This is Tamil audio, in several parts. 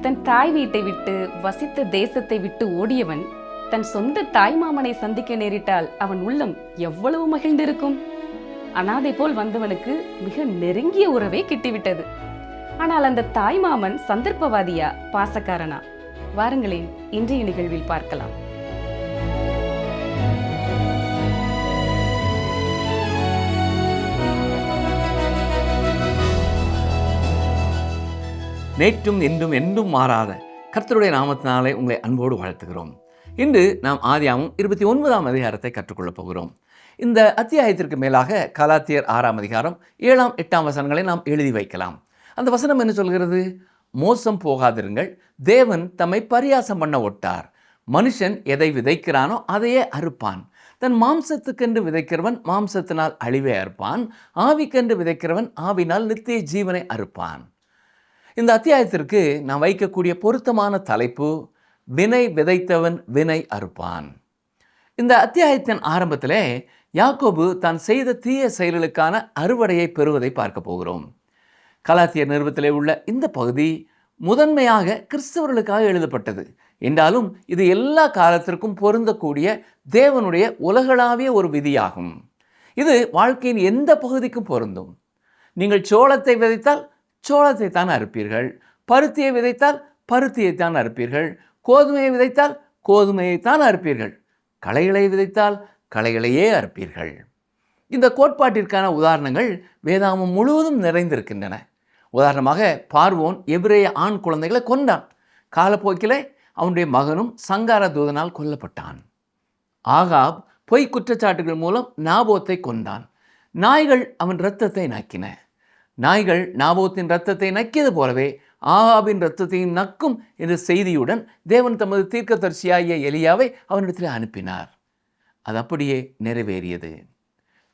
தன் தாய் வீட்டை விட்டு வசித்த தேசத்தை விட்டு ஓடியவன் தன் சொந்த தாய் மாமனை சந்திக்க நேரிட்டால் அவன் உள்ளம் எவ்வளவு மகிழ்ந்திருக்கும். அனாதை போல் வந்தவனுக்கு மிக நெருங்கிய உறவே கிட்டிவிட்டது. ஆனால் அந்த தாய் மாமன் சந்தர்ப்பவாதியா, பாசக்காரனா? வாருங்களேன், இன்றைய நிகழ்வில் பார்க்கலாம். நேற்றும் இன்றும் என்றும் மாறாத கர்த்தருடைய நாமத்தினாலே உங்களை அன்போடு வாழ்த்துகிறோம். இன்று நாம் ஆதியாகமம் 29ஆம் அதிகாரத்தை கற்றுக்கொள்ளப் போகிறோம். இந்த அத்தியாயத்திற்கு மேலாக கலாத்தியர் 6ஆம் அதிகாரம் 7, 8 வசனங்களை நாம் எழுதி வைக்கலாம். அந்த வசனம் என்ன சொல்கிறது? மோசம் போகாதிருங்கள், தேவன் தம்மை பரியாசம் பண்ண ஒட்டார். மனுஷன் எதை விதைக்கிறானோ அதையே அறுப்பான். தன் மாம்சத்துக்கென்று விதைக்கிறவன் மாம்சத்தினால் அழிவை அறுப்பான், ஆவிக்கென்று விதைக்கிறவன் ஆவினால் நித்திய ஜீவனை அறுப்பான். இந்த அத்தியாயத்திற்கு நாம் வைக்கக்கூடிய பொருத்தமான தலைப்பு, வினை விதைத்தவன் வினை அறுப்பான். இந்த அத்தியாயத்தின் ஆரம்பத்திலே யாக்கோபு தான் செய்த தீய செயல்களுக்கான அறுவடையை பெறுவதை பார்க்க போகிறோம். கலாத்தியர் நிருபத்திலே உள்ள இந்த பகுதி முதன்மையாக கிறிஸ்தவர்களுக்காக எழுதப்பட்டது என்றாலும் இது எல்லா காலத்திற்கும் பொருந்தக்கூடிய தேவனுடைய உலகளாவிய ஒரு விதியாகும். இது வாழ்க்கையின் எந்த பகுதிக்கும் பொருந்தும். நீங்கள் சோளத்தை விதைத்தால் சோளத்தை தான் அறுப்பீர்கள், பருத்தியை விதைத்தால் பருத்தியை தான் அறுப்பீர்கள், கோதுமையை விதைத்தால் கோதுமையை தான் அறுப்பீர்கள், களைகளை விதைத்தால் களைகளையே அறுப்பீர்கள். இந்த கோட்பாட்டிற்கான உதாரணங்கள் வேதாகமம் முழுவதும் நிறைந்திருக்கின்றன. உதாரணமாக, பார்வோன் எபிரேய ஆண் குழந்தைகளை கொண்டான். காலப்போக்கிலே அவனுடைய மகனும் சங்கார தூதனால் கொல்லப்பட்டான். ஆகாப் பொய் குற்றச்சாட்டுகள் மூலம் நாபோத்தை கொண்டான். நாய்கள் அவன் இரத்தத்தை நக்கின. நாய்கள் நாபோத்தின் இரத்தத்தை நக்கியது போலவே ஆகாபின் இரத்தத்தையும் நக்கும் என்ற செய்தியுடன் தேவன் தமது தீர்க்கதரிசியாகிய எலியாவை அவனிடத்தில் அனுப்பினார். அது அப்படியே நிறைவேறியது.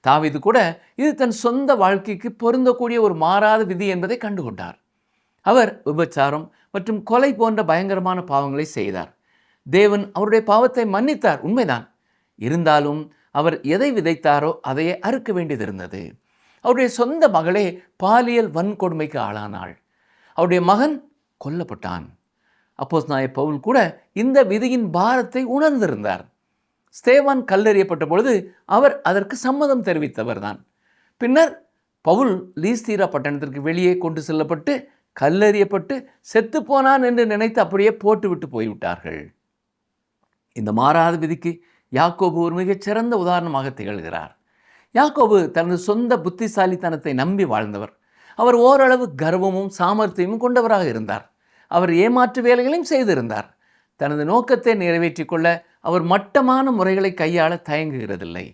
தாவீது கூட இது தன் சொந்த வாழ்க்கைக்கு பொருந்தக்கூடிய ஒரு மாறாத விதி என்பதை கண்டுகொண்டார். அவர் விபச்சாரம் மற்றும் கொலை போன்ற பயங்கரமான பாவங்களை செய்தார். தேவன் அவருடைய பாவத்தை மன்னித்தார், உண்மைதான். இருந்தாலும் அவர் எதை விதைத்தாரோ அதையே அறுக்க வேண்டியது இருந்தது. அவருடைய சொந்த மகளே பாலியல் வன்கொடுமைக்கு ஆளானாள். அவருடைய மகன் கொல்லப்பட்டான். அப்போஸ்தலனாகிய பவுல் கூட இந்த விதியின் பாரத்தை உணர்ந்திருந்தார். ஸ்தேவான் கல்லெறியப்பட்ட பொழுது அவர் அதற்கு சம்மதம் தெரிவித்தவர் தான். பின்னர் பவுல் லீஸ்தீரா பட்டணத்திற்கு வெளியே கொண்டு செல்லப்பட்டு கல்லெறியப்பட்டு செத்துப்போனான் என்று நினைத்து அப்படியே போட்டுவிட்டு போய்விட்டார்கள். இந்த மாறாத விதிக்கு யாக்கோபு ஒரு மிகச்சிறந்த உதாரணமாக திகழ்கிறார். யாக்கோபு தனது சொந்த புத்திசாலித்தனத்தை நம்பி வாழ்ந்தவர். அவர் ஓரளவு கர்வமும் சாமர்த்தியமும் கொண்டவராக இருந்தார். அவர் ஏமாற்று வேலைகளையும் செய்திருந்தார். தனது நோக்கத்தை நிறைவேற்றிக் கொள்ள அவர் மட்டமான முறைகளை கையாள தயங்குகிறதில்லை.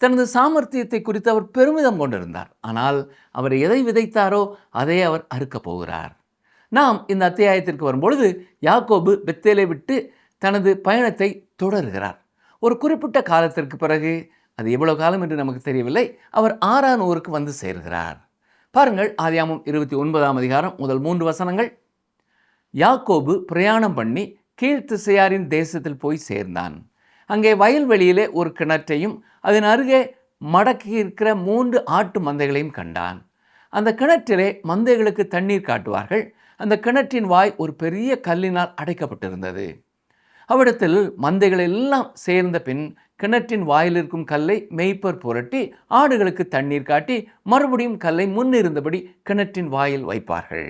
தனது சாமர்த்தியத்தை குறித்து அவர் பெருமிதம் கொண்டிருந்தார். ஆனால் அவர் எதை விதைத்தாரோ அதை அவர் அறுக்கப் போகிறார். நாம் இந்த அத்தியாயத்திற்கு வரும்பொழுது யாக்கோபு பெத்தேலை விட்டு தனது பயணத்தை தொடர்கிறார். ஒரு குறிப்பிட்ட காலத்திற்கு பிறகு, அது எவ்வளவு காலம் என்று நமக்கு தெரியவில்லை, அவர் ஆரான் ஊருக்கு வந்து சேர்கிறார். பாருங்கள், ஆதியாகமம் 29ஆம் அதிகாரம் முதல் 3 வசனங்கள். யாக்கோபு பிரயாணம் பண்ணி கீழ்த்திசையாரின் தேசத்தில் போய் சேர்ந்தான். அங்கே வயல்வெளியிலே ஒரு கிணற்றையும் அதன் அருகே மடக்கி இருக்கிற 3 ஆட்டு மந்தைகளையும் கண்டான். அந்த கிணற்றிலே மந்தைகளுக்கு தண்ணீர் காட்டுவார்கள். அந்த கிணற்றின் வாய் ஒரு பெரிய கல்லினால் அடைக்கப்பட்டிருந்தது. அவ்விடத்தில் மந்தைகள் எல்லாம் சேர்ந்த பின் கிணற்றின் வாயில் இருக்கும் கல்லை மேய்ப்பர் புரட்டி ஆடுகளுக்கு தண்ணீர் காட்டி மறுபடியும் கல்லை முன்னிருந்தபடி கிணற்றின் வாயில் வைப்பார்கள்.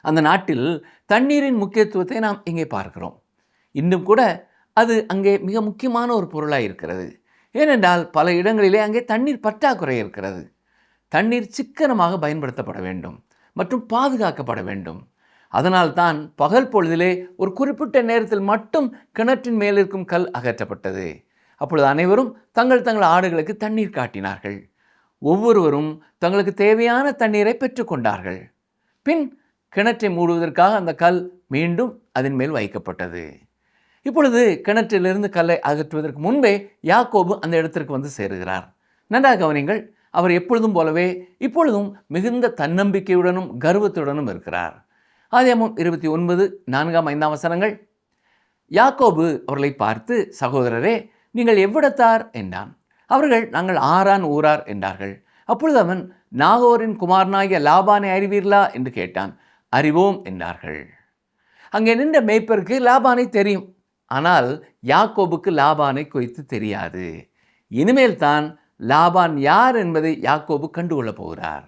அந்த நாட்டில் தண்ணீரின் முக்கியத்துவத்தை நாம் இங்கே பார்க்கிறோம். இன்னும் கூட அது அங்கே மிக முக்கியமான ஒரு பொருளாக இருக்கிறது. ஏனென்றால் பல இடங்களிலே அங்கே தண்ணீர் பற்றாக்குறை இருக்கிறது. தண்ணீர் சிக்கனமாக பயன்படுத்தப்பட வேண்டும் மற்றும் பாதுகாக்கப்பட வேண்டும். அதனால்தான் பகல் பொழுதிலே ஒரு குறிப்பிட்ட நேரத்தில் மட்டும் கிணற்றின் மேலிருக்கும் கல் அகற்றப்பட்டது. அப்பொழுது அனைவரும் தங்கள் ஆடுகளுக்கு தண்ணீர் காட்டினார்கள். ஒவ்வொருவரும் தங்களுக்கு தேவையான தண்ணீரை பெற்றுக்கொண்டார்கள். பின் கிணற்றை மூடுவதற்காக அந்த கல் மீண்டும் அதன் மேல் வைக்கப்பட்டது. இப்பொழுது கிணற்றிலிருந்து கல்லை அகற்றுவதற்கு முன்பே யாக்கோபு அந்த இடத்திற்கு வந்து சேருகிறார். நன்றாக கவனிங்கள், அவர் எப்பொழுதும் போலவே இப்பொழுதும் மிகுந்த தன்னம்பிக்கையுடனும் கர்வத்துடனும் இருக்கிறார். ஆதியாகமம் 29, 4, 5 வசனங்கள். யாக்கோபு அவர்களை பார்த்து, சகோதரரே, நீங்கள் எவ்விடத்தார் என்றான். அவர்கள், நாங்கள் ஆரான் ஊரார் என்றார்கள். அப்பொழுது அவன், நாகோரின் குமாரனாகிய லாபானை அறிவீர்களா என்று கேட்டான். அறிவோம் என்றார்கள். அங்கே நின்ற மேய்ப்பருக்கு லாபானை தெரியும். ஆனால் யாக்கோபுக்கு லாபானை குறித்து தெரியாது. இனிமேல் தான் லாபான் யார் என்பதை யாக்கோபு கண்டுகொள்ளப் போகிறார்.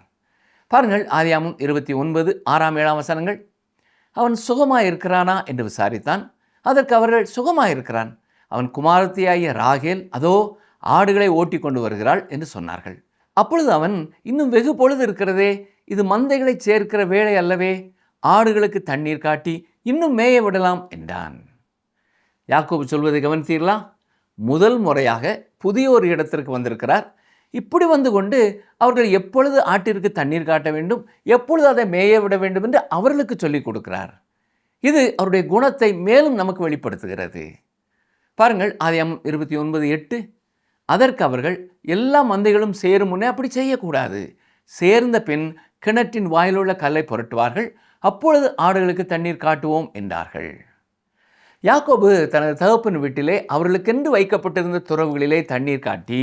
பாருங்கள், ஆதியாகமம் 29 6 7 வசனங்கள். அவன் சுகமாயிருக்கிறானா என்று விசாரித்தான். அதற்கு அவர்கள், சுகமாயிருக்கிறான். அவன் குமாரத்தியாகிய ராகேல் அதோ ஆடுகளை ஓட்டி கொண்டு வருகிறாள் என்று சொன்னார்கள். அப்பொழுது அவன், இன்னும் வெகு பொழுது இருக்கிறதே, இது மந்தைகளை சேர்க்கிற வேளை அல்லவே, ஆடுகளுக்கு தண்ணீர் காட்டி இன்னும் மேய விடலாம் என்றான். யாக்கோபு சொல்வதை கவனித்தீர்களா? முதல் முறையாக புதிய ஒரு இடத்திற்கு வந்திருக்கிறார். இப்படி வந்து கொண்டு அவர்கள் எப்பொழுது ஆட்டிற்கு தண்ணீர் காட்ட வேண்டும், எப்பொழுது அதை மேய விட வேண்டும் என்று அவர்களுக்கு சொல்லிக் கொடுக்கிறார். இது அவருடைய குணத்தை மேலும் நமக்கு வெளிப்படுத்துகிறது. பாருங்கள், ஆதியாகமம் 29:8. அதற்கு அவர்கள், எல்லா மந்தைகளும் சேரும் முன்னே அப்படி செய்யக்கூடாது. சேர்ந்த பின் கிணற்றின் வாயிலுள்ள கல்லை புரட்டுவார்கள், அப்பொழுது ஆடுகளுக்கு தண்ணீர் காட்டுவோம் என்றார்கள். யாக்கோபு தனது தகப்பன் வீட்டிலே அவர்களுக்கென்று வைக்கப்பட்டிருந்த துறவுகளிலே தண்ணீர் காட்டி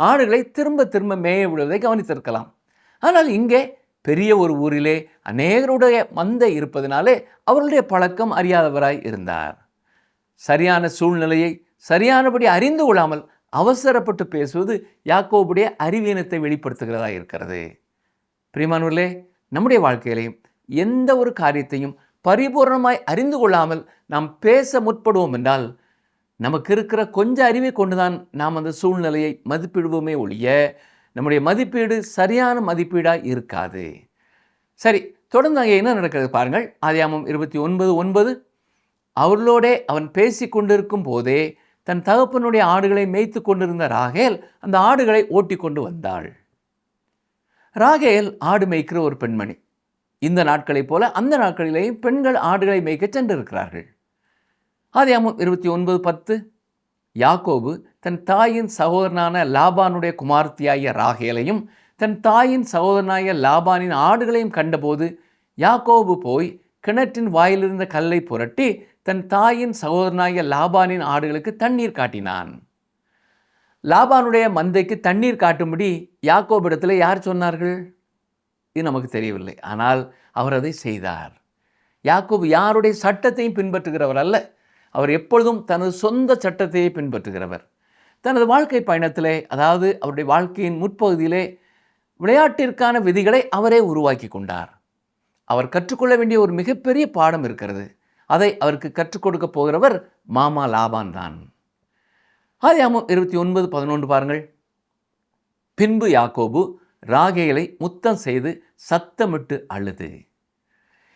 ஆடுகளை திரும்ப திரும்ப மேய விடுவதை கவனித்திருக்கலாம். ஆனால் இங்கே பெரிய ஒரு ஊரிலே அநேகருடைய மந்தை இருப்பதனாலே அவர்களுடைய பழக்கம் அறியாதவராய் இருந்தார். சரியான சூழ்நிலையை சரியானபடி அறிந்து கொள்ளாமல் அவசரப்பட்டு பேசுவது யாக்கோபுடைய அறிவீனத்தை வெளிப்படுத்துகிறதா இருக்கிறது. பிரியமானவர்களே, நம்முடைய வாழ்க்கையிலே எந்த ஒரு காரியத்தையும் பரிபூர்ணமாய் அறிந்து கொள்ளாமல் நாம் பேச முற்படுவோம் என்றால், நமக்கு இருக்கிற கொஞ்ச அறிவை கொண்டுதான் நாம் அந்த சூழ்நிலையை மதிப்பிடுவோமே ஒழிய நம்முடைய மதிப்பீடு சரியான மதிப்பீடாக இருக்காது. சரி, தொடர்ந்து அங்கே என்ன நடக்கிறது பாருங்கள். ஆதியாகமம் 29:9. அவர்களோடே அவன் பேசி கொண்டிருக்கும் போதே தன் தகப்பனுடைய ஆடுகளை மேய்த்து கொண்டிருந்த ராகேல் அந்த ஆடுகளை ஓட்டி கொண்டு வந்தாள். ராகேல் ஆடு மேய்க்கிற ஒரு பெண்மணி. இந்த நாட்களைப் போல அந்த நாட்களிலேயும் பெண்கள் ஆடுகளை மேய்க்க சென்றிருக்கிறார்கள். ஆதியாகமம் 29:10. யாக்கோபு தன் தாயின் சகோதரனான லாபானுடைய குமாரத்தியாகிய ராகேலையும் தன் தாயின் சகோதரனாகிய லாபானின் ஆடுகளையும் கண்டபோது யாக்கோபு போய் கிணற்றின் வாயிலிருந்த கல்லை புரட்டி தன் தாயின் சகோதரனாகிய லாபானின் ஆடுகளுக்கு தண்ணீர் காட்டினான். லாபானுடைய மந்தைக்கு தண்ணீர் காட்டும்படி யாக்கோபிடத்தில் யார் சொன்னார்கள்? இது நமக்கு தெரியவில்லை. ஆனால் அவர் அதை செய்தார். யாக்கோபு யாருடைய சட்டத்தையும் பின்பற்றுகிறவர் அல்ல. அவர் எப்பொழுதும் தனது சொந்த சட்டத்தையே பின்பற்றுகிறவர். தனது வாழ்க்கை பயணத்திலே, அதாவது அவருடைய வாழ்க்கையின் முற்பகுதியிலே, விளையாட்டிற்கான விதிகளை அவரே உருவாக்கி கொண்டார். அவர் கற்றுக்கொள்ள வேண்டிய ஒரு மிகப்பெரிய பாடம் இருக்கிறது. அதை அவருக்கு கற்றுக் கொடுக்க போகிறவர் மாமா லாபான் தான். ஆதியாகமம் 29:11 பாருங்கள். பின்பு யாக்கோபு ராகேலை முத்தம் செய்து சத்தமிட்டு அழுது.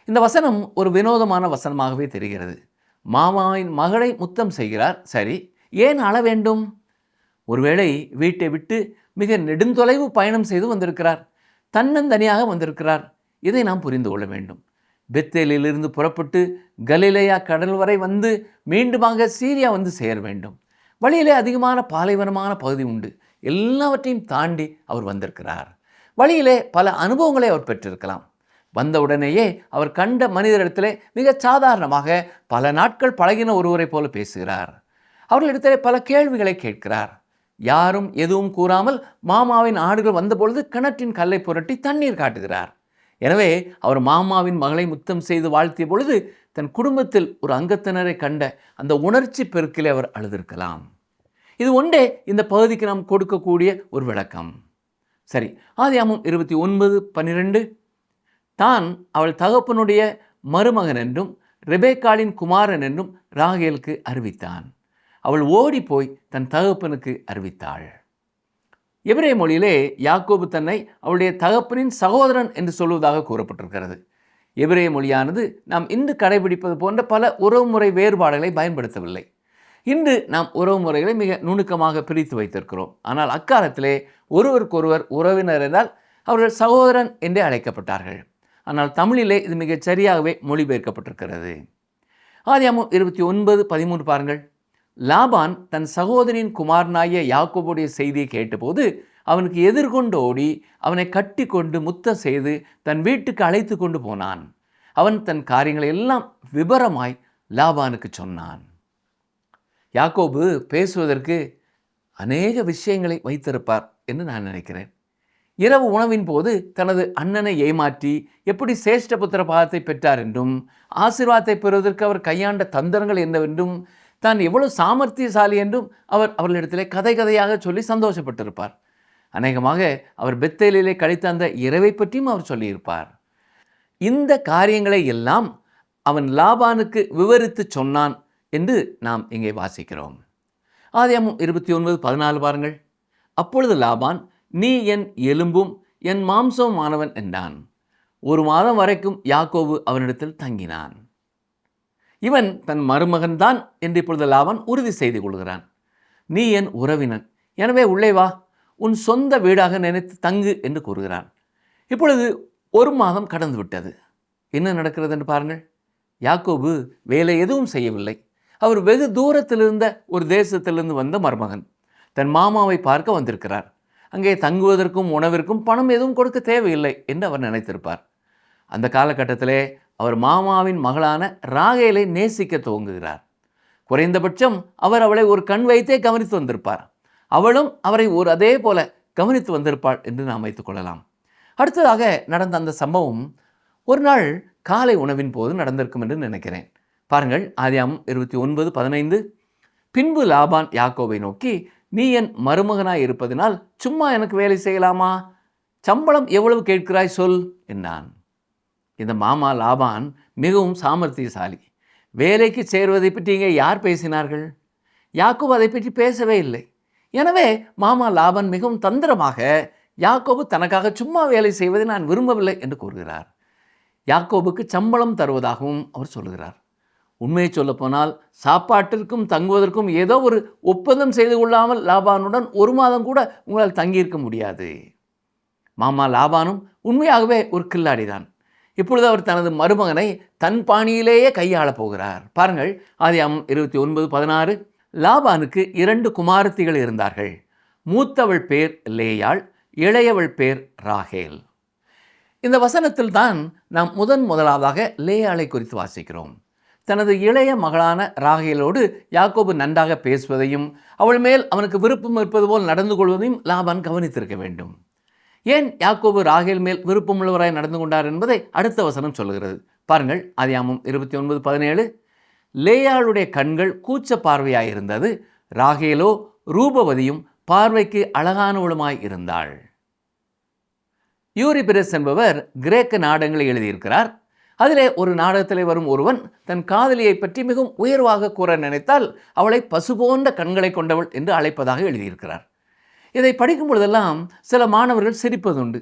இந்த வசனம் ஒரு வினோதமான வசனமாகவே தெரிகிறது. மாமாவின் மகளை முத்தம் செய்கிறார். சரி, ஏன் அழ வேண்டும்? ஒருவேளை வீட்டை விட்டு மிக நெடுந்தொலைவு பயணம் செய்து வந்திருக்கிறார். தன்னந்தனியாக வந்திருக்கிறார். இதை நாம் புரிந்து கொள்ள வேண்டும். பெத்தேலிலிருந்து புறப்பட்டு கலிலேயா கடல் வரை வந்து மீண்டுமாக சீரியா வந்து சேர வேண்டும். வழியிலே அதிகமான பாலைவனமான பகுதி உண்டு. எல்லாவற்றையும் தாண்டி அவர் வந்திருக்கிறார். வழியிலே பல அனுபவங்களை அவர் பெற்றிருக்கலாம். வந்தவுடனேயே அவர் கண்ட மனிதரிடத்திலே மிக சாதாரணமாக பல நாட்கள் பழகின ஒருவரை போல பேசுகிறார். அவர்களிடத்திலே பல கேள்விகளை கேட்கிறார். யாரும் எதுவும் கூறாமல் மாமாவின் ஆடுகள் வந்தபொழுது கிணற்றின் கல்லை புரட்டி தண்ணீர் காட்டுகிறார். எனவே அவர் மாமாவின் மகளை முத்தம் செய்து வாழ்த்திய பொழுது தன் குடும்பத்தில் ஒரு அங்கத்தினரை கண்ட அந்த உணர்ச்சி பெருக்கிலே அவர் அழுதிருக்கலாம். இது ஒன்றே இந்த பகுதிக்கு நாம் கொடுக்கக்கூடிய ஒரு விளக்கம். சரி, ஆதியாகமம் 29:12. தான் அவள் தகப்பனுடைய மருமகன் என்றும் ரெபேக்காளின் குமாரன் என்றும் ராகேலுக்கு அறிவித்தான். அவள் ஓடி போய் தன் தகப்பனுக்கு அறிவித்தாள். எபிரேய மொழியிலே யாக்கோபு தன்னை அவளுடைய தகப்பனின் சகோதரன் என்று சொல்வதாக கூறப்பட்டிருக்கிறது. எபிரேய மொழியானது நாம் இன்று கடைபிடிப்பது போன்ற பல உறவுமுறை வேறுபாடுகளை பயன்படுத்தவில்லை. இன்று நாம் உறவுமுறைகளை மிக நுணுக்கமாக பிரித்து வைத்திருக்கிறோம். ஆனால் அக்காலத்திலே ஒருவருக்கொருவர் உறவினர் என்றால் அவர்கள் சகோதரன் என்றே அழைக்கப்பட்டார்கள். ஆனால் தமிழிலே இது மிகச் சரியாகவே மொழிபெயர்க்கப்பட்டிருக்கிறது. ஆதியாகமம் 29:13 பாருங்கள். லாபான் தன் சகோதரின் குமாரனாகிய யாக்கோபுடைய செய்தியை கேட்டபோது அவனுக்கு எதிர்கொண்டு ஓடி அவனை கட்டி கொண்டு முத்தம் செய்து தன் வீட்டுக்கு அழைத்து கொண்டு போனான். அவன் தன் காரியங்களை எல்லாம் விபரமாய் லாபானுக்கு சொன்னான். யாக்கோபு பேசுவதற்கு அநேக விஷயங்களை வைத்திருப்பார் என்று நான் நினைக்கிறேன். இரவு உணவின் போது தனது அண்ணனை ஏமாற்றி எப்படி சேஷ்ட புத்திர பாகத்தை பெற்றார் என்றும், ஆசீர்வாதத்தை பெறுவதற்கு அவர் கையாண்ட தந்திரங்கள் என்னவென்றும், தான் எவ்வளவு சாமர்த்தியசாலி என்றும் அவர் அவர்களிடத்திலே கதை கதையாக சொல்லி சந்தோஷப்பட்டிருப்பார். அநேகமாக அவர் பெத்தேலிலே கழித்த அந்த இரவை பற்றியும் அவர் சொல்லியிருப்பார். இந்த காரியங்களை எல்லாம் அவன் லாபானுக்கு விவரித்து சொன்னான் என்று நாம் இங்கே வாசிக்கிறோம். ஆதியாகமம் 29:14 பாருங்கள். அப்பொழுது லாபான், நீ என் எலும்பும் என் மாம்சமானவன் என்றான். 1 மாதம் வரைக்கும் யாக்கோபு அவனிடத்தில் தங்கினான். இவன் தன் மருமகன்தான் என்று இப்பொழுது லாபான் உறுதி செய்து கொள்கிறான். நீ என் உறவினன், எனவே உள்ளே வா, உன் சொந்த வீடாக நினைத்து தங்கு என்று கூறுகிறான். இப்பொழுது 1 மாதம் கடந்து விட்டது. என்ன நடக்கிறது என்று பாருங்கள். யாக்கோபு வேலை எதுவும் செய்யவில்லை. அவர் வெகு தூரத்தில் இருந்த ஒரு தேசத்திலிருந்து வந்த மருமகன் தன் மாமாவை பார்க்க வந்திருக்கிறார். அங்கே தங்குவதற்கும் உணவிற்கும் பணம் எதுவும் கொடுக்க தேவையில்லை என்று அவர் நினைத்திருப்பார். அந்த காலகட்டத்திலே அவர் மாமாவின் மகளான ராகேலை நேசிக்க துவங்குகிறார். குறைந்தபட்சம் அவர் அவளை ஒரு கண் வைத்தே கவனித்து வந்திருப்பார். அவளும் அவரை அதே போல கவனித்து வந்திருப்பாள் என்று நாம் வைத்துக் கொள்ளலாம். அடுத்ததாக நடந்த அந்த சம்பவம் ஒரு நாள் காலை உணவின் போது நடந்திருக்கும் என்று நினைக்கிறேன். பாருங்கள், ஆதியாகமம் 29:15. பின்பு லாபான் யாக்கோபை நோக்கி, நீ என் மருமகனாய் இருப்பதினால் சும்மா எனக்கு வேலை செய்யலாமா? சம்பளம் எவ்வளவு கேட்கிறாய் சொல் என்றான். இந்த மாமா லாபான் மிகவும் சாமர்த்தியசாலி. வேலைக்கு சேருவதை பற்றி இங்கே யார் பேசினார்கள்? யாக்கோபு அதை பற்றி பேசவே இல்லை. எனவே மாமா லாபான் மிகவும் தந்திரமாக யாக்கோபு தனக்காக சும்மா வேலை செய்வதை நான் விரும்பவில்லை என்று கூறுகிறார். யாக்கோபுக்கு சம்பளம் தருவதாகவும் அவர் சொல்கிறார். உண்மையை சொல்லப்போனால் சாப்பாட்டிற்கும் தங்குவதற்கும் ஏதோ ஒரு ஒப்பந்தம் செய்து கொள்ளாமல் லாபானுடன் 1 மாதம் கூட உங்களால் தங்கியிருக்க முடியாது. மாமா லாபானும் உண்மையாகவே ஒரு கில்லாடிதான். இப்பொழுது அவர் தனது மருமகனை தன் பாணியிலேயே கையாளப் போகிறார். பாருங்கள், ஆதியாகமம் 29:16. லாபானுக்கு 2 குமாரத்திகள் இருந்தார்கள். மூத்தவள் பேர் லேயாள், இளையவள் பேர் ராகேல். இந்த வசனத்தில் தான் நாம் முதலாவதாக லேயாளை குறித்து வாசிக்கிறோம். தனது இளைய மகளான ராகேலோடு யாக்கோபு நன்றாக பேசுவதையும் அவள் மேல் அவனுக்கு விருப்பம் இருப்பது போல் நடந்து கொள்வதையும் லாபான் கவனித்திருக்க வேண்டும். ஏன் யாக்கோபு ராகேல் மேல் விருப்பமுள்ளவராய் நடந்து கொண்டார் என்பதை அடுத்த வசனம் சொல்கிறது. பாருங்கள், ஆதியாகமம் 29:17. லேயாளுடைய கண்கள் கூச்ச பார்வையாயிருந்தது, ராகேலோ ரூபவதியும் பார்வைக்கு அழகானவளுமாய் இருந்தாள். யூரிபிரஸ் என்பவர் கிரேக்க நாடகங்களை எழுதியிருக்கிறார். அதிலே ஒரு நாடகத்திலே வரும் ஒருவன் தன் காதலியை பற்றி மிகவும் உயர்வாக கூற நினைத்தால் அவளை பசு போன்ற கண்களை கொண்டவள் என்று அழைப்பதாக எழுதியிருக்கிறார். இதை படிக்கும் பொழுதெல்லாம் சில மாணவர்கள் சிரிப்பதுண்டு.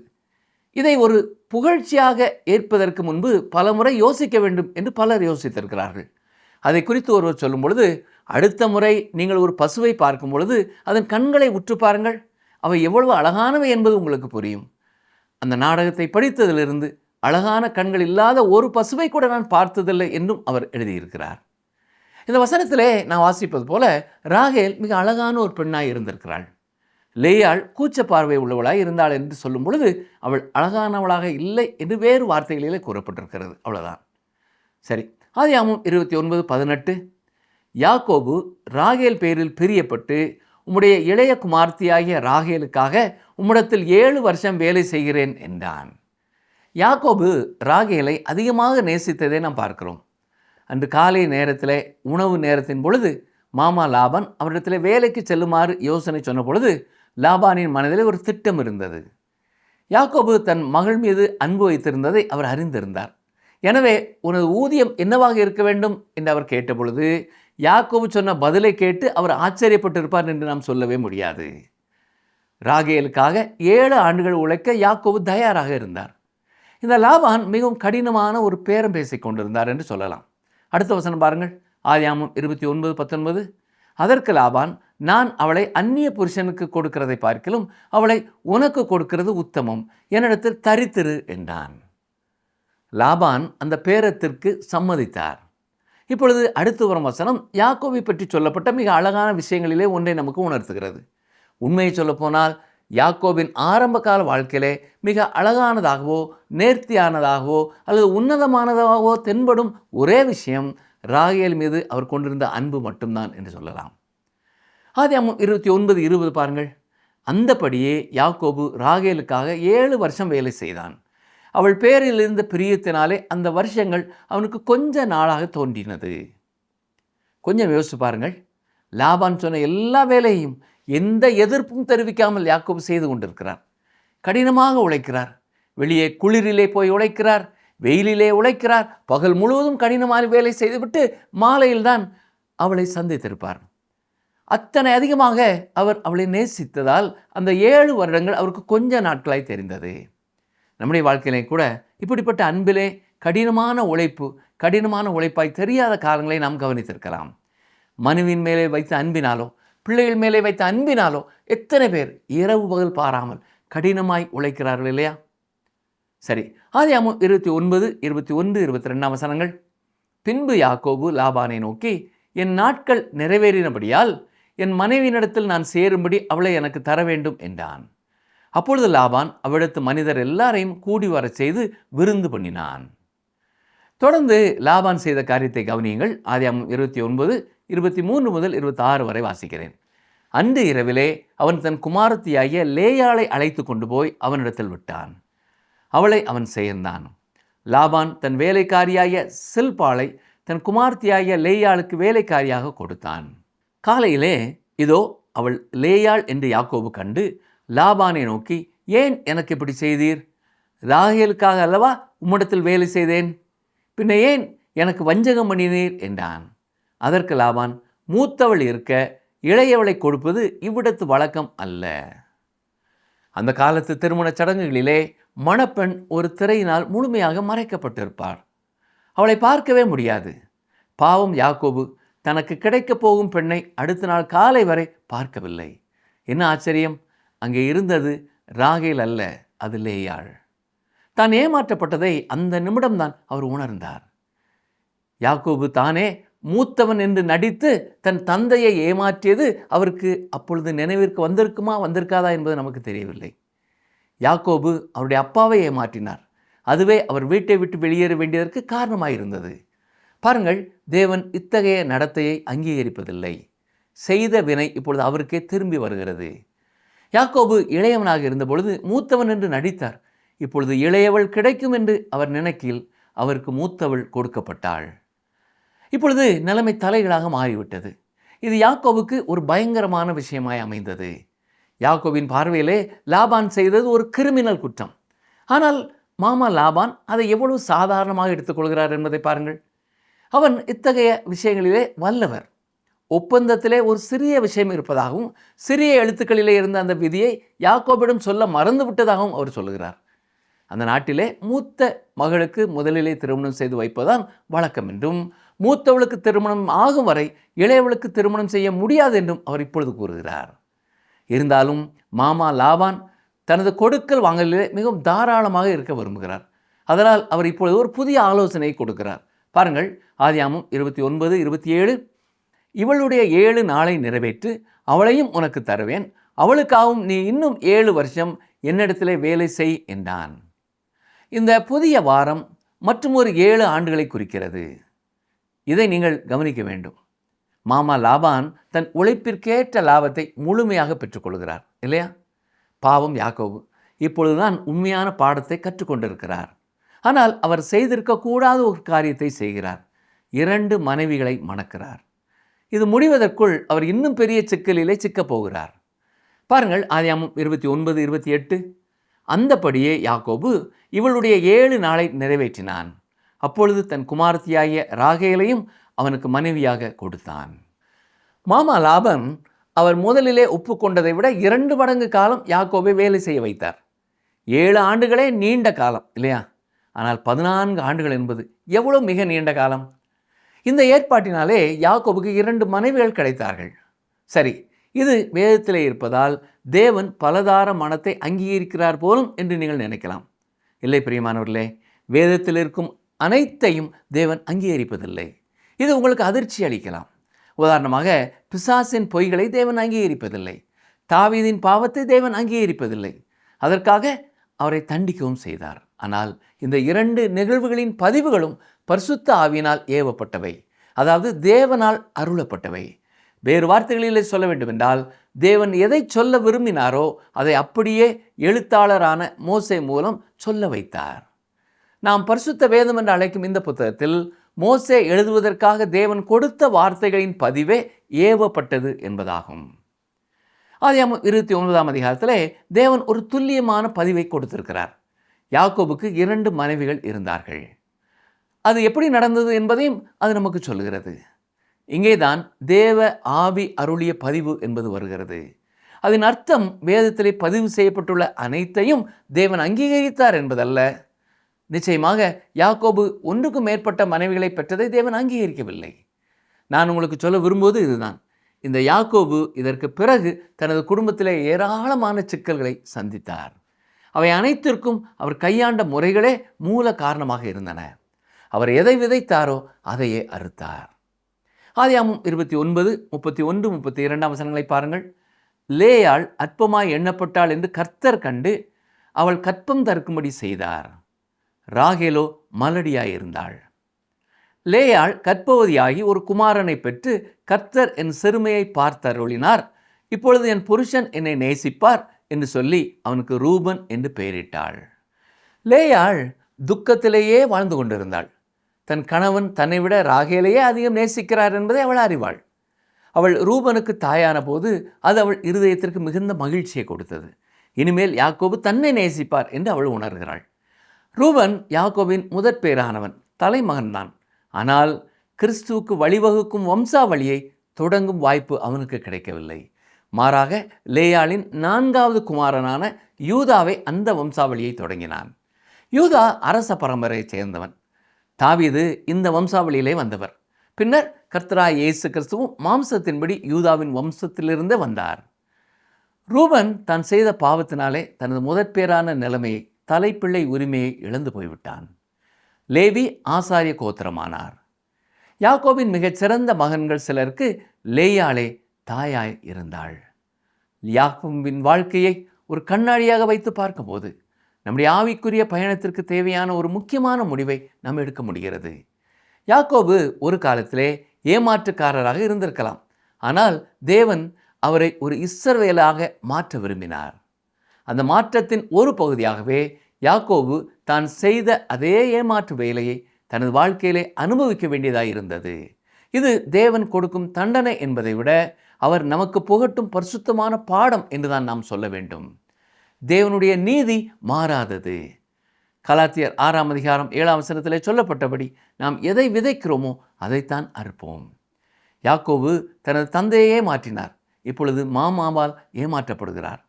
இதை ஒரு புகழ்ச்சியாக ஏற்பதற்கு முன்பு பலமுறை யோசிக்க வேண்டும் என்று பலர் யோசித்திருக்கிறார்கள். அதை குறித்து ஒருவர் சொல்லும் பொழுது, அடுத்த முறை நீங்கள் ஒரு பசுவை பார்க்கும் பொழுது அதன் கண்களை உற்று பாருங்கள், அவை எவ்வளவு அழகானவை என்பது உங்களுக்கு புரியும். அந்த நாடகத்தை படித்ததிலிருந்து அழகான கண்கள் இல்லாத ஒரு பசுவை கூட நான் பார்த்ததில்லை என்றும் அவர் எழுதியிருக்கிறார். இந்த வசனத்திலே நான் வாசிப்பது போல ராகேல் மிக அழகான ஒரு பெண்ணாய் இருந்திருக்கிறாள். லேயாள் கூச்ச பார்வை உள்ளவளாய் இருந்தாள் என்று சொல்லும் பொழுது அவள் அழகானவளாக இல்லை என்று வேறு வார்த்தைகளிலே கூறப்பட்டிருக்கிறது. அவ்வளவுதான். சரி, ஆதியாகமம் 29:18. யாக்கோபு ராகேல் பேரில் பிரியப்பட்டு உம்முடைய இளைய குமார்த்தியாகிய ராகேலுக்காக உம்மிடத்தில் 7 வருஷம் வேலை செய்கிறேன் என்றான். யாக்கோபு ராகேலை அதிகமாக நேசித்ததை நாம் பார்க்கிறோம். அன்று காலை நேரத்தில் உணவு நேரத்தின் பொழுது மாமா லாபான் அவரிடத்தில் வேலைக்கு செல்லுமாறு யோசனை சொன்ன பொழுது லாபானின் மனதில் ஒரு திட்டம் இருந்தது. யாக்கோபு தன் மகள் மீது அன்பு வைத்திருந்ததை அவர் அறிந்திருந்தார். எனவே உனது ஊதியம் என்னவாக இருக்க வேண்டும் என்று அவர் கேட்டபொழுது யாக்கோபு சொன்ன பதிலை கேட்டு அவர் ஆச்சரியப்பட்டிருப்பார் என்று நாம் சொல்லவே முடியாது. ராகேலுக்காக 7 ஆண்டுகள் உழைக்க யாக்கோபு தயாராக இருந்தார். இந்த லாபான் மிகவும் கடினமான ஒரு பேரம் பேசிக் கொண்டிருந்தார் என்று சொல்லலாம். அடுத்த வசனம் பாருங்கள், ஆதியாகமம் 29:19. அதற்கு லாபான், நான் அவளை அந்நிய புருஷனுக்கு கொடுக்கிறதை பார்க்கிலும் அவளை உனக்கு கொடுக்கிறது உத்தமம், என்னிடத்தில் தரித்திரு என்றான். லாபான் அந்த பேரத்திற்கு சம்மதித்தார். இப்பொழுது அடுத்து வரும் வசனம் யாக்கோபை பற்றி சொல்லப்பட்ட மிக அழகான விஷயங்களிலே ஒன்றை நமக்கு உணர்த்துகிறது. உண்மையை சொல்லப்போனால் யாக்கோபின் ஆரம்ப கால வாழ்க்கையிலே மிக அழகானதாகவோ நேர்த்தியானதாகவோ அல்லது உன்னதமானதாகவோ தென்படும் ஒரே விஷயம் ராகேல் மீது அவர் கொண்டிருந்த அன்பு மட்டும்தான் என்று சொல்லலாம். ஆதியாகமம் 29:20 பாருங்கள். அந்தபடியே யாக்கோபு ராகேலுக்காக 7 வருஷம் வேலை செய்தான். அவள் பேரில் இருந்த பிரியத்தினாலே அந்த வருஷங்கள் அவனுக்கு கொஞ்ச நாளாக தோன்றினது. கொஞ்சம் யோசிச்சு பாருங்கள். லாபான் சொன்ன எல்லா வேலையும் எந்த எதிர்ப்பும் தெரிவிக்காமல் யாக்கோபு செய்து கொண்டிருக்கிறார். கடினமாக உழைக்கிறார். வெளியே குளிரிலே போய் உழைக்கிறார், வெயிலிலே உழைக்கிறார். பகல் முழுவதும் கடினமான வேலை செய்துவிட்டு மாலையில்தான் அவளை சந்தித்திருப்பார். அத்தனை அதிகமாக அவர் அவளை நேசித்ததால் அந்த 7 வருடங்கள் அவருக்கு கொஞ்ச நாட்களாய் தெரிந்தது. நம்முடைய வாழ்க்கையிலே கூட இப்படிப்பட்ட அன்பிலே கடினமான உழைப்பாய் தெரியாத காலங்களை நாம் கவனித்திருக்கலாம். மனைவியின் மேலே வைத்த அன்பினாலோ, பிள்ளைகள் மேலே வைத்த அன்பினாலோ எத்தனை பேர் இரவு பகல் பாராமல் கடினமாய் உழைக்கிறார்கள் இல்லையா? சரி, ஆதியாகமம் 29, 21, 22 வசனங்கள். பின்பு யாக்கோபு லாபானை நோக்கி, என் நாட்கள் நிறைவேறினபடியால் என் மனைவியினிடத்தில் நான் சேரும்படி அவளை எனக்கு தர வேண்டும் என்றான். அப்பொழுது லாபான் அவ்விடத்து மனிதர் எல்லாரையும் கூடி வரச் செய்து விருந்து பண்ணினான். தொடர்ந்து லாபான் செய்த காரியத்தை கவனியுங்கள். ஆதியாகமம் 29, 23 முதல் 26 வரை வாசிக்கிறேன். அன்று இரவிலே அவன் தன் குமாரத்தியாகிய லேயாளை அழைத்து கொண்டு போய் அவனிடத்தில் விட்டான். அவளை அவன் சேர்ந்தான். லாபான் தன் வேலைக்காரியாகிய சில்பாளை தன் குமாரத்தியாகிய லேயாளுக்கு வேலைக்காரியாக கொடுத்தான். காலையிலே இதோ அவள் லேயாள் என்று யாக்கோபு கண்டு லாபானை நோக்கி, ஏன் எனக்கு இப்படி செய்தீர்? ராகேலுக்காக அல்லவா உம்மிடத்தில் வேலை செய்தேன், பின்ன ஏன் எனக்கு வஞ்சகம் பண்ணினீர் என்றான். அதற்கு லாபான், மூத்தவள் இருக்க இளையவளை கொடுப்பது இவ்விடத்து வழக்கம் அல்ல. அந்த காலத்து திருமண சடங்குகளிலே மணப்பெண் ஒரு திரையினால் முழுமையாக மறைக்கப்பட்டிருப்பார். அவளை பார்க்கவே முடியாது. பாவம் யாக்கோபு தனக்கு கிடைக்கப் போகும் பெண்ணை அடுத்த நாள் காலை வரை பார்க்கவில்லை. என்ன ஆச்சரியம்! அங்கே இருந்தது ராகேல் அல்ல, அது லேயாள். தான் ஏமாற்றப்பட்டதை அந்த நிமிடம்தான் அவர் உணர்ந்தார். யாக்கோபு தானே மூத்தவன் என்று நடித்து தன் தந்தையை ஏமாற்றியது அவருக்கு அப்பொழுது நினைவிற்கு வந்திருக்காதா என்பது நமக்கு தெரியவில்லை. யாக்கோபு அவருடைய அப்பாவை ஏமாற்றினார். அதுவே அவர் வீட்டை விட்டு வெளியேற வேண்டியதற்கு காரணமாயிருந்தது. பாருங்கள், தேவன் இத்தகைய நடத்தையை அங்கீகரிப்பதில்லை. செய்த வினை இப்பொழுது அவருக்கே திரும்பி வருகிறது. யாக்கோபு இளையவனாக இருந்தபொழுது மூத்தவன் என்று நடித்தார். இப்பொழுது இளையவள் கிடைக்கும் என்று அவர் நினைக்கையில் அவருக்கு மூத்தவள் கொடுக்கப்பட்டாள். இப்பொழுது நிலைமை தலைகளாக மாறிவிட்டது. இது யாக்கோபுக்கு ஒரு பயங்கரமான விஷயமாய் அமைந்தது. யாக்கோபின் பார்வையிலே லாபான் செய்தது ஒரு கிரிமினல் குற்றம். ஆனால் மாமா லாபான் அதை எவ்வளவு சாதாரணமாக எடுத்துக்கொள்கிறார் என்பதை பாருங்கள். அவன் இத்தகைய விஷயங்களிலே வல்லவர். ஒப்பந்தத்திலே ஒரு சிறிய விஷயம் இருப்பதாகவும் சிறிய எழுத்துக்களிலே இருந்த அந்த விதியை யாக்கோபிடம் சொல்ல மறந்து விட்டதாகவும் அவர் சொல்லுகிறார். அந்த நாட்டிலே மூத்த மகளுக்கு முதலிலே திருமணம் செய்து வைப்பதுதான் வழக்கம் என்றும், மூத்தவளுக்கு திருமணம் ஆகும் வரை இளையவளுக்கு திருமணம் செய்ய முடியாது என்றும் அவர் இப்பொழுது கூறுகிறார். இருந்தாலும் மாமா லாபான் தனது கொடுக்கல் வாங்கலிலே மிகவும் தாராளமாக இருக்க விரும்புகிறார். அதனால் அவர் இப்பொழுது ஒரு புதிய ஆலோசனை கொடுக்கிறார். பாருங்கள், ஆதியாகமம் 29, 27. இவளுடைய 7 நாளை நிறைவேற்று, அவளையும் உனக்கு தருவேன், அவளுக்காகவும் நீ இன்னும் 7 வருஷம் என்னிடத்திலே வேலை செய் என்றான். இந்த புதிய வாரம் மற்றும் ஒரு 7 ஆண்டுகளை குறிக்கிறது. இதை நீங்கள் கவனிக்க வேண்டும். மாமா லாபான் தன் உழைப்பிற்கேற்ற லாபத்தை முழுமையாக பெற்றுக்கொள்கிறார் இல்லையா? பாவம் யாக்கோபு இப்பொழுதுதான் உண்மையான பாடத்தை கற்றுக்கொண்டிருக்கிறார். ஆனால் அவர் செய்திருக்கக்கூடாத ஒரு காரியத்தை செய்கிறார். 2 மனைவிகளை மணக்கிறார். இது முடிவதற்குள் அவர் இன்னும் பெரிய சிக்கலிலே சிக்கப் போகிறார். பாருங்கள், ஆதியாகமம் 29, 28. அந்தபடியே யாக்கோபு இவளுடைய 7 நாளை நிறைவேற்றினான். அப்பொழுது தன் குமாரத்தியாகிய ராகேலையும் அவனுக்கு மனைவியாக கொடுத்தான். மாமா லாபன் அவர் முதலிலே ஒப்புக்கொண்டதை விட 2 மடங்கு காலம் யாக்கோபை வேலை செய்ய வைத்தார். 7 ஆண்டுகளே நீண்ட காலம் இல்லையா? ஆனால் 14 ஆண்டுகள் என்பது எவ்வளோ மிக நீண்ட காலம். இந்த ஏற்பாட்டினாலே யாக்கோபுக்கு 2 மனைவிகள் கிடைத்தார்கள். சரி, இது வேதத்திலே இருப்பதால் தேவன் பலதார மனத்தை அங்கீகரிக்கிறார் போலும் என்று நீங்கள் நினைக்கலாம். இல்லை பிரியமானவர்களே, வேதத்தில் இருக்கும் அனைத்தையும் தேவன் அங்கீகரிப்பதில்லை. இது உங்களுக்கு அதிர்ச்சி அளிக்கலாம். உதாரணமாக, பிசாசின் பொய்களை தேவன் அங்கீகரிப்பதில்லை. தாவீதின் பாவத்தை தேவன் அங்கீகரிப்பதில்லை. அதற்காக அவரை தண்டிக்கவும் செய்தார். ஆனால் இந்த 2 நிகழ்வுகளின் பதிவுகளும் பரிசுத்த ஆவியினால் ஏவப்பட்டவை, அதாவது தேவனால் அருளப்பட்டவை. வேறு வார்த்தைகளிலே சொல்ல வேண்டுமென்றால், தேவன் எதை சொல்ல விரும்பினாரோ அதை அப்படியே எழுத்தாளரான மோசே மூலம் சொல்ல வைத்தார். நாம் பரிசுத்த வேதம் என்று அழைக்கும் இந்த புத்தகத்தில் மோசே எழுதுவதற்காக தேவன் கொடுத்த வார்த்தைகளின் பதிவே ஏவப்பட்டது என்பதாகும். ஆதியாகமம் 29ஆம் அதிகாரத்திலே தேவன் ஒரு துல்லியமான பதிவை கொடுத்திருக்கிறார். யாக்கோபுக்கு 2 மனைவிகள் இருந்தார்கள். அது எப்படி நடந்தது என்பதையும் அது நமக்கு சொல்லுகிறது. இங்கேதான் தேவ ஆவி அருளிய பதிவு என்பது வருகிறது. அதன் அர்த்தம் வேதத்திலே பதிவு செய்யப்பட்டுள்ள அனைத்தையும் தேவன் அங்கீகரித்தார் என்பதல்ல. நிச்சயமாக யாக்கோபு 1க்கும் மேற்பட்ட மனைவிகளை பெற்றதை தேவன் அங்கீகரிக்கவில்லை. நான் உங்களுக்கு சொல்ல விரும்புவது இதுதான். இந்த யாக்கோபு இதற்கு பிறகு தனது குடும்பத்திலே ஏராளமான சிக்கல்களை சந்தித்தார். அவை அனைத்திற்கும் அவர் கையாண்ட முறைகளே மூல காரணமாக இருந்தன. அவர் எதை விதைத்தாரோ அதையே அறுத்தார். ஆதியாகமம் 29, 31, 32 வசனங்களை பாருங்கள். லேயாள் அற்பமாய் எண்ணப்பட்டாள் என்று கர்த்தர் கண்டு அவள் கற்பம் தரிக்கும்படி செய்தார். ராகேலோ மலடியாயிருந்தாள். லேயாள் கற்பவதியாகி ஒரு குமாரனை பெற்று கர்த்தர் என் சிறுமையை பார்த்தருளினார், இப்பொழுது என் புருஷன் என்னை நேசிப்பார் என்று சொல்லி அவனுக்கு ரூபன் என்று பெயரிட்டாள். லேயாள் துக்கத்திலேயே வாழ்ந்து கொண்டிருந்தாள். தன் கணவன் தன்னை விட ராகேலையே அதிகம் நேசிக்கிறார் என்பதை அவள் அறிவாள். அவள் ரூபனுக்கு தாயான போது அது அவள் இருதயத்திற்கு மிகுந்த மகிழ்ச்சியை கொடுத்தது. இனிமேல் யாக்கோபு தன்னை நேசிப்பார் என்று அவள் உணர்கிறாள். ரூபன் யாக்கோபின் முதற் பேரானவன், தலைமகன்தான். ஆனால் கிறிஸ்துவுக்கு வழிவகுக்கும் வம்சாவளியை தொடங்கும் வாய்ப்பு அவனுக்கு கிடைக்கவில்லை. மாறாக லேயாளின் 4வது குமாரனான யூதாவை அந்த வம்சாவளியை தொடங்கினான். யூதா அரச பரம்பரையைச் சேர்ந்தவன். தாவீது இந்த வம்சாவளியிலே வந்தவர். பின்னர் கர்த்தராகிய இயேசு கிறிஸ்துவும் மாம்சத்தின்படி யூதாவின் வம்சத்திலிருந்தே வந்தார். ரூபன் தான் செய்த பாவத்தினாலே தனது முதற்பேரான நிலைமையை, தலைப்பிள்ளை உரிமையை இழந்து போய்விட்டான். லேவி ஆசாரிய கோத்திரமானார். யாக்கோபின் மிகச்சிறந்த மகன்கள் சிலருக்கு லேயாளே தாயாய் இருந்தாள். யாக்கோபின் வாழ்க்கையை ஒரு கண்ணாடியாக வைத்து பார்க்கும்போது நம்முடைய ஆவிக்குரிய பயணத்திற்கு தேவையான ஒரு முக்கியமான முடிவை நாம் எடுக்க முடிகிறது. யாக்கோபு ஒரு காலத்திலே ஏமாற்றுக்காரராக இருந்திருக்கலாம். ஆனால் தேவன் அவரை ஒரு இஸ்ரவேலாக மாற்ற விரும்பினார். அந்த மாற்றத்தின் ஒரு பகுதியாகவே யாக்கோபு தான் செய்த அதே ஏமாற்று வேலையை தனது வாழ்க்கையிலே அனுபவிக்க வேண்டியதாக இருந்தது. இது தேவன் கொடுக்கும் தண்டனை என்பதை விட அவர் நமக்கு புகட்டும் பரிசுத்தமான பாடம் என்றுதான் நாம் சொல்ல வேண்டும். தேவனுடைய நீதி மாறாதது. கலாத்தியர் 6ஆம் அதிகாரம் 7ஆம் வசனத்திலே சொல்லப்பட்டபடி நாம் எதை விதைக்கிறோமோ அதைத்தான் அறுப்போம். யாக்கோபு தனது தந்தையே மாற்றினார். இப்பொழுது மாமாவால் ஏமாற்றப்படுகிறார்.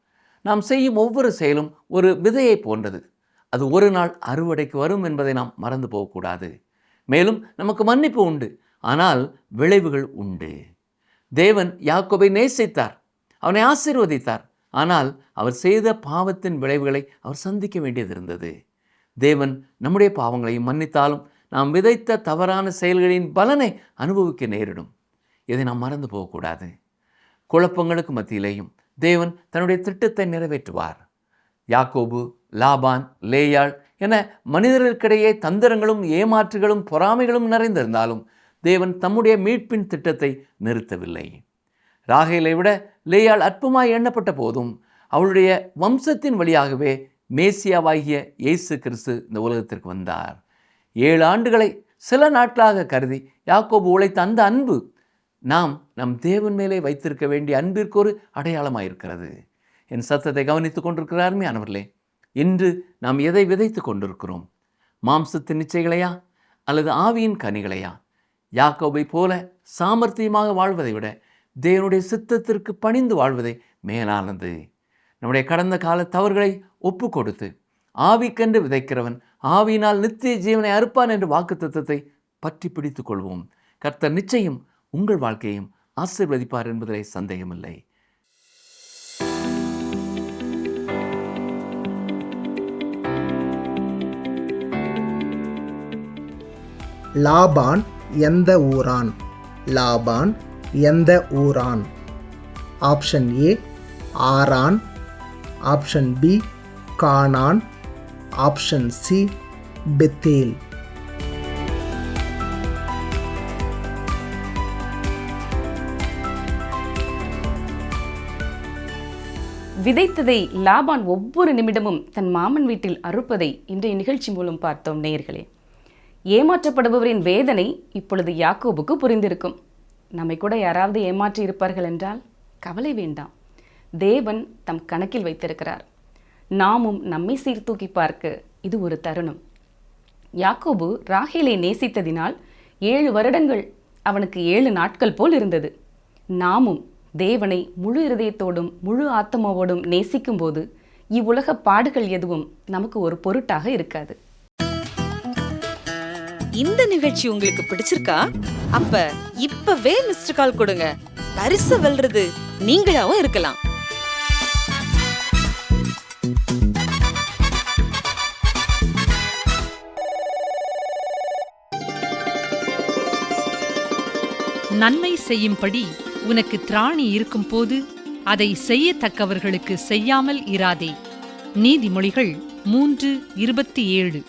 நாம் செய்யும் ஒவ்வொரு செயலும் ஒரு விதையை போன்றது. அது ஒரு நாள் அறுவடைக்கு வரும் என்பதை நாம் மறந்து போகக்கூடாது. மேலும் நமக்கு மன்னிப்பு உண்டு, ஆனால் விளைவுகள் உண்டு. தேவன் யாக்கோபை நேசித்தார், அவனை ஆசீர்வதித்தார். ஆனால் அவர் செய்த பாவத்தின் விளைவுகளை அவர் சந்திக்க வேண்டியது இருந்தது. தேவன் நம்முடைய பாவங்களையும் மன்னித்தாலும் நாம் விதைத்த தவறான செயல்களின் பலனை அனுபவிக்க நேரிடும். இதை நாம் மறந்து போகக்கூடாது. குழப்பங்களுக்கு மத்தியிலேயும் தேவன் தன்னுடைய திட்டத்தை நிறைவேற்றுவார். யாக்கோபு, லாபான், லேயாள் என மனிதர்களுக்கிடையே தந்திரங்களும் ஏமாற்றுகளும் பொறாமைகளும் நிறைந்திருந்தாலும் தேவன் தம்முடைய மீட்பின் திட்டத்தை நிறுத்தவில்லை. ராகேலை விட லேயாள் அற்பமாய் எண்ணப்பட்ட போதும் அவளுடைய வம்சத்தின் வழியாகவே மேசியாவாகிய இயேசு கிறிஸ்து இந்த உலகத்திற்கு வந்தார். 7 ஆண்டுகளை சில நாட்களாக கருதி யாக்கோபு உழைத்த அந்த அன்பு நம் தேவன் மேலே வைத்திருக்க வேண்டிய அன்பிற்கு ஒரு அடையாளமாயிருக்கிறது. என் சத்தத்தை கவனித்துக் கொண்டிருக்கிறாருமே அனவர்களே, இன்று நாம் எதை விதைத்து கொண்டிருக்கிறோம்? மாம்சத்தின் நிச்சயங்களையா அல்லது ஆவியின் கனிகளையா? யாக்கோபை போல சாமர்த்தியமாக வாழ்வதை விட தேவனுடைய சித்தத்திற்கு பணிந்து வாழ்வதே மேலானது. நம்முடைய கடந்த கால தவறுகளை ஒப்பு கொடுத்து ஆவிக்கென்று விதைக்கிறவன் ஆவியினால் நித்திய ஜீவனை அறுப்பான் என்ற வாக்குத்தத்தத்தை பற்றி பிடித்துக் கொள்வோம். கர்த்தர் நிச்சயம் உங்கள் வாழ்க்கையும் ஆசீர்வதிப்பார் என்பதிலே சந்தேகமில்லை. லாபான் எந்த ஊரான்? லாபான் எந்த ஊரான்? Option A Haran, option B Canaan, option C Bethel. விதைத்ததை லாபான் ஒவ்வொரு நிமிடமும் தன் மாமன் வீட்டில் அறுப்பதை இன்றைய நிகழ்ச்சி மூலம் பார்த்தோம் நேயர்களே. ஏமாற்றப்படுபவரின் வேதனை இப்பொழுது யாக்கோபுக்கு புரிந்திருக்கும். நம்மை கூட யாராவது ஏமாற்றி இருப்பார்கள் என்றால் கவலை வேண்டாம், தேவன் தம் கணக்கில் வைத்திருக்கிறார். நாமும் நம்மை சீர்தூக்கி பார்க்க இது ஒரு தருணம். யாக்கோபு ராகேலை நேசித்ததினால் 7 வருடங்கள் அவனுக்கு 7 நாட்கள் போல் இருந்தது. நாமும் தேவனை முழு இருதயத்தோடும் முழு ஆத்மாவோடும் நேசிக்கும் போது இவ்வுலக பாடுகள் எதுவும் நமக்கு ஒரு பொருட்டாக இருக்காது. இந்த நிகழ்ச்சி உங்களுக்கு பிடிச்சிருக்கா? அப்ப இப்பவே மிஸ்டர் கால் கொடுங்க. பரிசு வெல்றது நீங்களாவும் இருக்கலாம். நன்மை செய்யும்படி உனக்கு திராணி இருக்கும்போது அதை செய்யத்தக்கவர்களுக்கு செய்யாமல் இராதே. நீதிமொழிகள் 3:27.